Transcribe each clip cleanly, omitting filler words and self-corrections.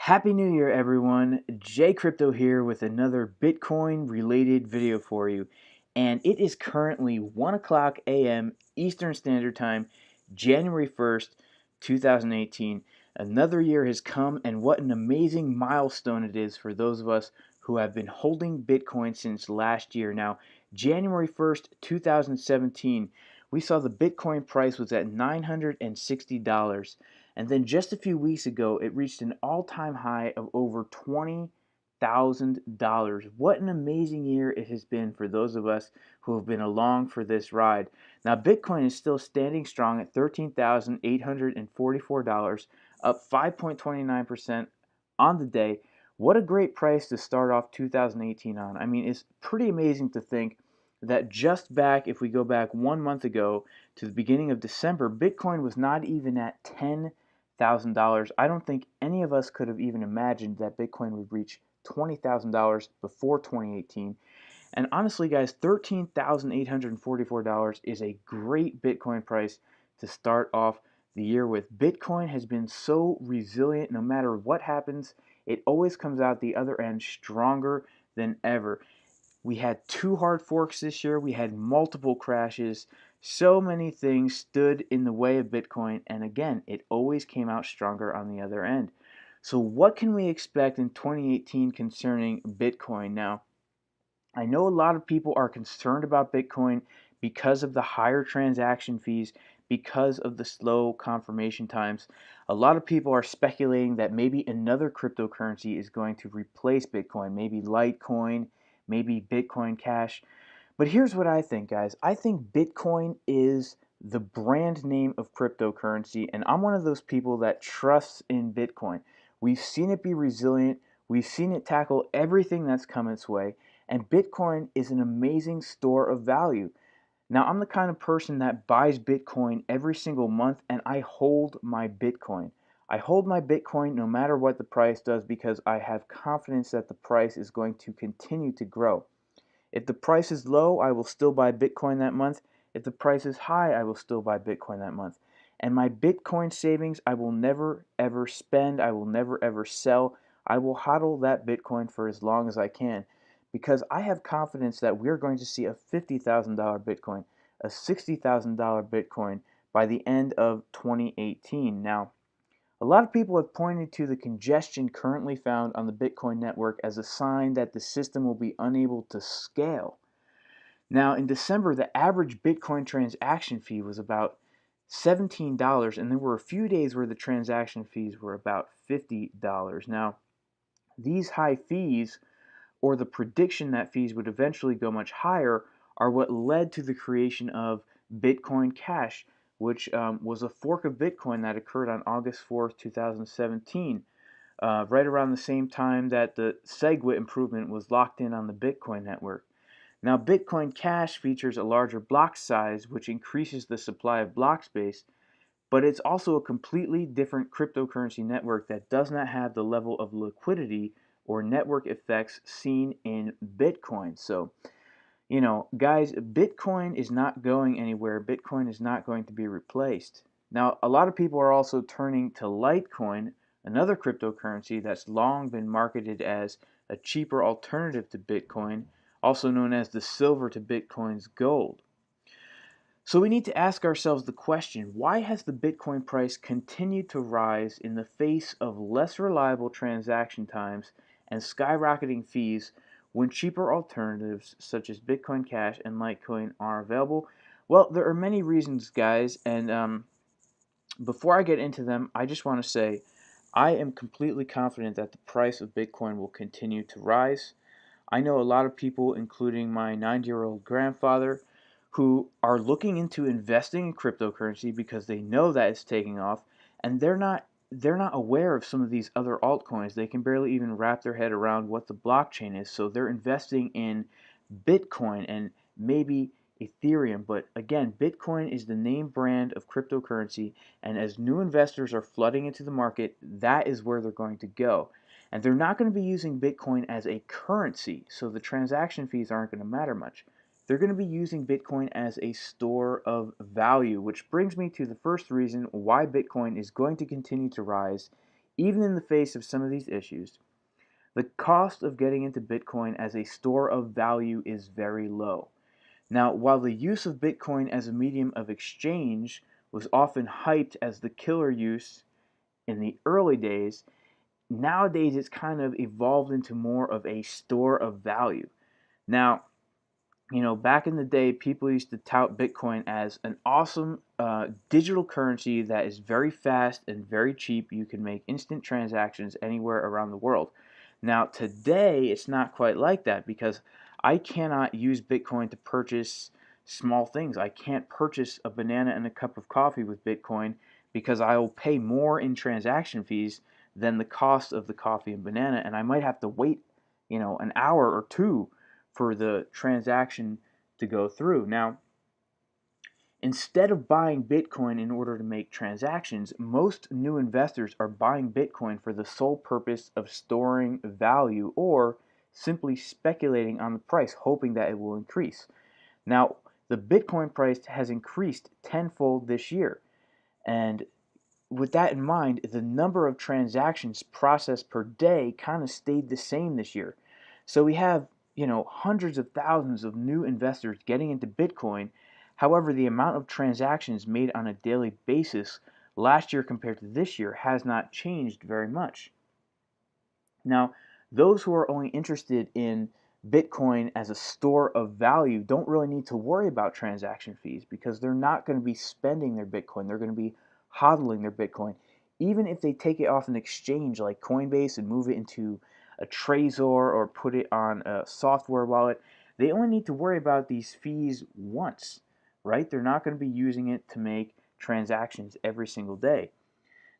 Happy New Year, everyone. Jay Crypto here with another Bitcoin related video for you. And it is currently 1 o'clock a.m. Eastern Standard Time, January 1st, 2018. Another year has come, and what an amazing milestone it is for those of us who have been holding Bitcoin since last year. Now, January 1st, 2017, we saw the Bitcoin price was at $960. And then just a few weeks ago, it reached an all-time high of over $20,000. What an amazing year it has been for those of us who have been along for this ride. Now, Bitcoin is still standing strong at $13,844, up 5.29% on the day. What a great price to start off 2018 on. I mean, it's pretty amazing to think that just back, if we go back 1 month ago to the beginning of December, Bitcoin was not even at $10,000. I don't think any of us could have even imagined that Bitcoin would reach $20,000 before 2018. And honestly, guys, $13,844 is a great Bitcoin price to start off the year with. Bitcoin has been so resilient no matter what happens, it always comes out the other end stronger than ever. We had two hard forks this year. We had multiple crashes. So many things stood in the way of Bitcoin. And again, it always came out stronger on the other end. So what can we expect in 2018 concerning Bitcoin? Now, I know a lot of people are concerned about Bitcoin because of the higher transaction fees, because of the slow confirmation times. A lot of people are speculating that maybe another cryptocurrency is going to replace Bitcoin, maybe Litecoin, maybe Bitcoin Cash. But here's what I think, guys. I think Bitcoin is the brand name of cryptocurrency, and I'm one of those people that trusts in Bitcoin. We've seen it be resilient, we've seen it tackle everything that's come its way, and Bitcoin is an amazing store of value. Now, I'm the kind of person that buys Bitcoin every single month, and I hold my Bitcoin. I hold my Bitcoin no matter what the price does because I have confidence that the price is going to continue to grow. If the price is low, I will still buy Bitcoin that month. If the price is high, I will still buy Bitcoin that month. And my Bitcoin savings, I will never ever spend. I will never ever sell. I will hodl that Bitcoin for as long as I can because I have confidence that we're going to see a $50,000 Bitcoin, a $60,000 Bitcoin by the end of 2018. Now, a lot of people have pointed to the congestion currently found on the Bitcoin network as a sign that the system will be unable to scale. Now, in December, the average Bitcoin transaction fee was about $17, and there were a few days where the transaction fees were about $50. Now, these high fees, or the prediction that fees would eventually go much higher, are what led to the creation of Bitcoin Cash, which was a fork of Bitcoin that occurred on August 4th, 2017, right around the same time that the SegWit improvement was locked in on the Bitcoin network. Now, Bitcoin Cash features a larger block size, which increases the supply of block space, but it's also a completely different cryptocurrency network that does not have the level of liquidity or network effects seen in Bitcoin. So, guys, Bitcoin is not going anywhere. Bitcoin is not going to be replaced. Now, a lot of people are also turning to Litecoin, another cryptocurrency that's long been marketed as a cheaper alternative to Bitcoin, also known as the silver to Bitcoin's gold. So we need to ask ourselves the question, why has the Bitcoin price continued to rise in the face of less reliable transaction times and skyrocketing fees when cheaper alternatives such as Bitcoin Cash and Litecoin are available? Well, there are many reasons, guys, and before I get into them, I just want to say I am completely confident that the price of Bitcoin will continue to rise. I know a lot of people, including my 90-year-old grandfather, who are looking into investing in cryptocurrency because they know that it's taking off, and they're not aware of some of these other altcoins. They can barely even wrap their head around what the blockchain is. So they're investing in Bitcoin and maybe Ethereum. But again, Bitcoin is the name brand of cryptocurrency, and as new investors are flooding into the market, that is where they're going to go. And they're not going to be using Bitcoin as a currency, so the transaction fees aren't going to matter much. They're going to be using Bitcoin as a store of value, which brings me to the first reason why Bitcoin is going to continue to rise even in the face of some of these issues, the cost of getting into Bitcoin as a store of value is very low. Now, while the use of Bitcoin as a medium of exchange was often hyped as the killer use in the early days, nowadays it's kind of evolved into more of a store of value. Now, back in the day, people used to tout Bitcoin as an awesome digital currency that is very fast and very cheap. You can make instant transactions anywhere around the world. Now, today, it's not quite like that because I cannot use Bitcoin to purchase small things. I can't purchase a banana and a cup of coffee with Bitcoin because I will pay more in transaction fees than the cost of the coffee and banana, and I might have to wait, an hour or two for the transaction to go through. Now, instead of buying Bitcoin in order to make transactions, most new investors are buying Bitcoin for the sole purpose of storing value or simply speculating on the price, hoping that it will increase. Now, the Bitcoin price has increased tenfold this year, and with that in mind, the number of transactions processed per day kind of stayed the same this year. So we have, hundreds of thousands of new investors getting into Bitcoin. However, the amount of transactions made on a daily basis last year compared to this year has not changed very much. Now, those who are only interested in Bitcoin as a store of value don't really need to worry about transaction fees because they're not going to be spending their Bitcoin. They're going to be hodling their Bitcoin. Even if they take it off an exchange like Coinbase and move it into a Trezor or put it on a software wallet, they only need to worry about these fees once, right? They're not going to be using it to make transactions every single day.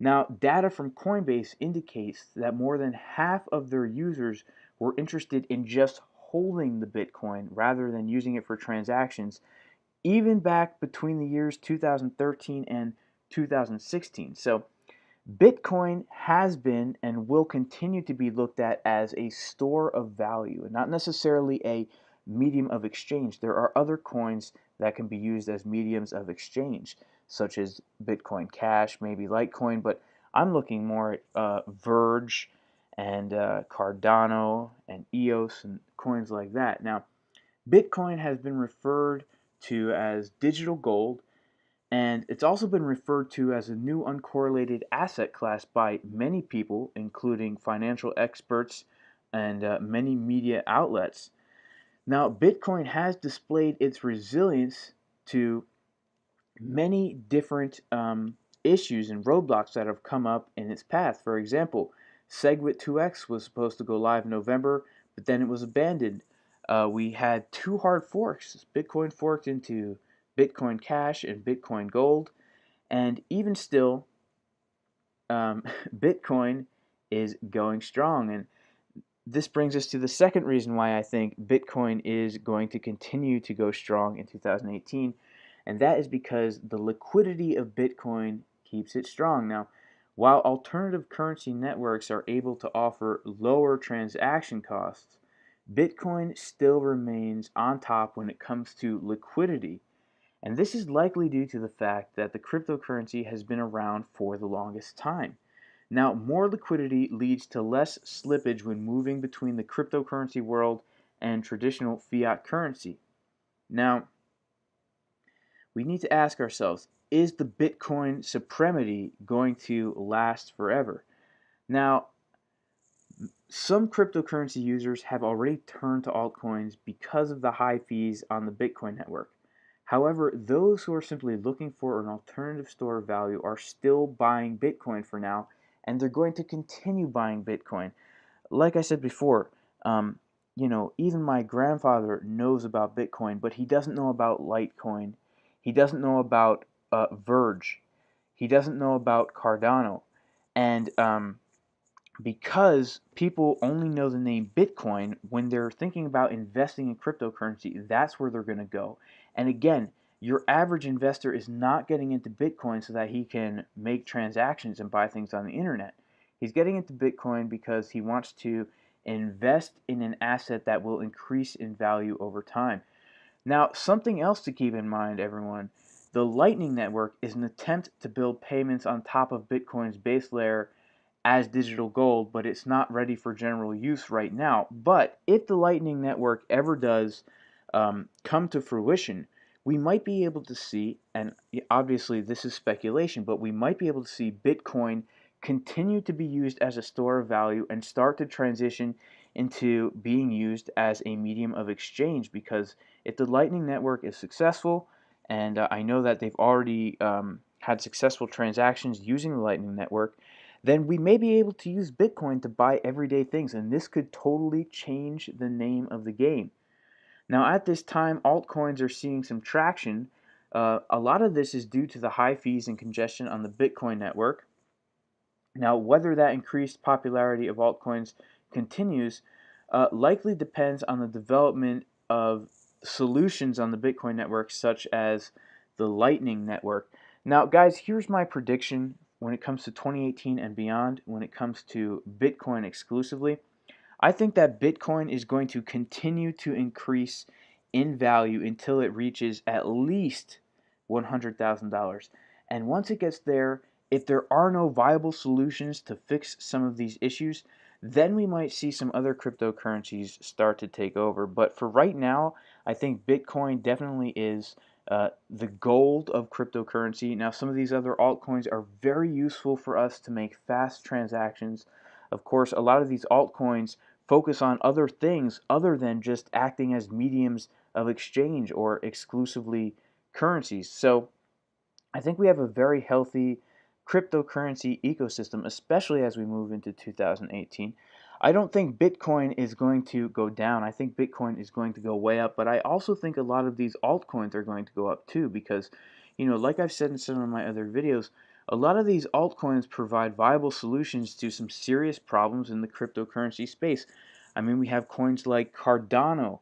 Now, data from Coinbase indicates that more than half of their users were interested in just holding the Bitcoin rather than using it for transactions, even back between the years 2013 and 2016. So, Bitcoin has been and will continue to be looked at as a store of value and not necessarily a medium of exchange. There are other coins that can be used as mediums of exchange, such as Bitcoin Cash, maybe Litecoin, but I'm looking more at Verge and Cardano and EOS and coins like that. Now, Bitcoin has been referred to as digital gold, and it's also been referred to as a new uncorrelated asset class by many people, including financial experts and many media outlets. Now, Bitcoin has displayed its resilience to many different issues and roadblocks that have come up in its path. For example, SegWit 2x was supposed to go live in November, but then it was abandoned. We had two hard forks. Bitcoin forked into Bitcoin Cash and Bitcoin Gold, and even still, Bitcoin is going strong. And this brings us to the second reason why I think Bitcoin is going to continue to go strong in 2018, and that is because the liquidity of Bitcoin keeps it strong. Now, while alternative currency networks are able to offer lower transaction costs, Bitcoin still remains on top when it comes to liquidity. And this is likely due to the fact that the cryptocurrency has been around for the longest time. Now, more liquidity leads to less slippage when moving between the cryptocurrency world and traditional fiat currency. Now, we need to ask ourselves, is the Bitcoin supremacy going to last forever? Now, some cryptocurrency users have already turned to altcoins because of the high fees on the Bitcoin network. However, those who are simply looking for an alternative store of value are still buying Bitcoin for now, and they're going to continue buying Bitcoin. Like I said before, even my grandfather knows about Bitcoin, but he doesn't know about Litecoin. He doesn't know about Verge. He doesn't know about Cardano. And because people only know the name Bitcoin, when they're thinking about investing in cryptocurrency, that's where they're going to go. And again, your average investor is not getting into Bitcoin so that he can make transactions and buy things on the internet. He's getting into Bitcoin because he wants to invest in an asset that will increase in value over time. Now, something else to keep in mind, everyone, the Lightning Network is an attempt to build payments on top of Bitcoin's base layer as digital gold, but it's not ready for general use right now. But if the Lightning Network ever does come to fruition, we might be able to see, and obviously this is speculation, but we might be able to see Bitcoin continue to be used as a store of value and start to transition into being used as a medium of exchange. Because if the Lightning Network is successful, and I know that they've already had successful transactions using the Lightning Network, then we may be able to use Bitcoin to buy everyday things, and this could totally change the name of the game. Now, at this time, altcoins are seeing some traction. A lot of this is due to the high fees and congestion on the Bitcoin network. Now, whether that increased popularity of altcoins continues likely depends on the development of solutions on the Bitcoin network, such as the Lightning Network. Now, guys, here's my prediction when it comes to 2018 and beyond, when it comes to Bitcoin exclusively. I think that Bitcoin is going to continue to increase in value until it reaches at least $100,000. And once it gets there, if there are no viable solutions to fix some of these issues, then we might see some other cryptocurrencies start to take over. But for right now, I think Bitcoin definitely is the gold of cryptocurrency. Now, some of these other altcoins are very useful for us to make fast transactions. Of course, a lot of these altcoins focus on other things other than just acting as mediums of exchange or exclusively currencies. So I think we have a very healthy cryptocurrency ecosystem, especially as we move into 2018. I don't think Bitcoin is going to go down. I think Bitcoin is going to go way up, but I also think a lot of these altcoins are going to go up too because, like I've said in some of my other videos, a lot of these altcoins provide viable solutions to some serious problems in the cryptocurrency space. I mean, we have coins like Cardano,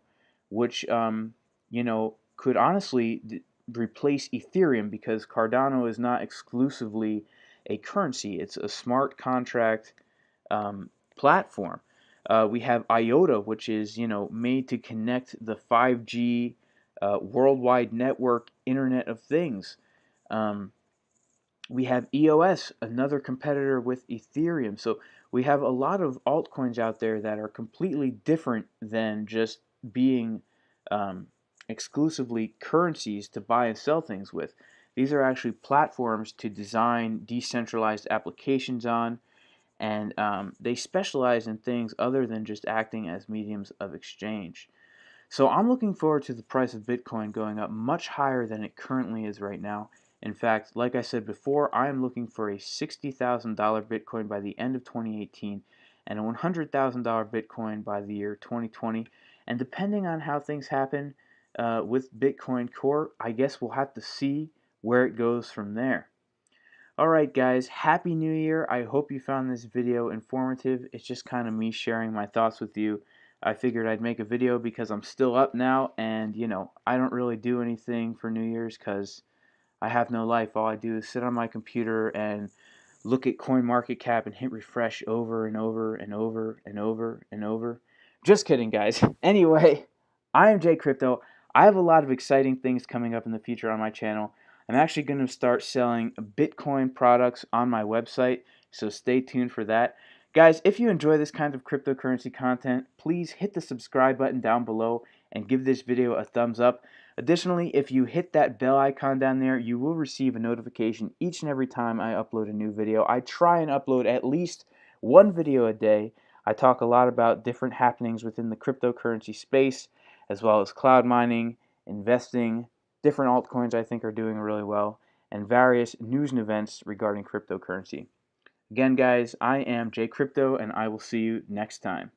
which, could honestly replace Ethereum because Cardano is not exclusively a currency. It's a smart contract platform. We have IOTA, which is made to connect the 5G worldwide network Internet of Things. We have EOS, another competitor with Ethereum. So we have a lot of altcoins out there that are completely different than just being exclusively currencies to buy and sell things with. These are actually platforms to design decentralized applications on, and they specialize in things other than just acting as mediums of exchange. So I'm looking forward to the price of Bitcoin going up much higher than it currently is right now. In fact, like I said before, I am looking for a $60,000 Bitcoin by the end of 2018 and a $100,000 Bitcoin by the year 2020. And depending on how things happen with Bitcoin Core, I guess we'll have to see where it goes from there. Alright guys, Happy New Year. I hope you found this video informative. It's just kind of me sharing my thoughts with you. I figured I'd make a video because I'm still up now and I don't really do anything for New Year's because I have no life. All I do is sit on my computer and look at CoinMarketCap and hit refresh over and over and over and over and over. Just kidding, guys. Anyway, I am Jay Crypto. I have a lot of exciting things coming up in the future on my channel. I'm actually going to start selling Bitcoin products on my website, so stay tuned for that. Guys, if you enjoy this kind of cryptocurrency content, please hit the subscribe button down below and give this video a thumbs up. Additionally, if you hit that bell icon down there, you will receive a notification each and every time I upload a new video. I try and upload at least one video a day. I talk a lot about different happenings within the cryptocurrency space, as well as cloud mining, investing, different altcoins I think are doing really well, and various news and events regarding cryptocurrency. Again, guys, I am Jay Crypto, and I will see you next time.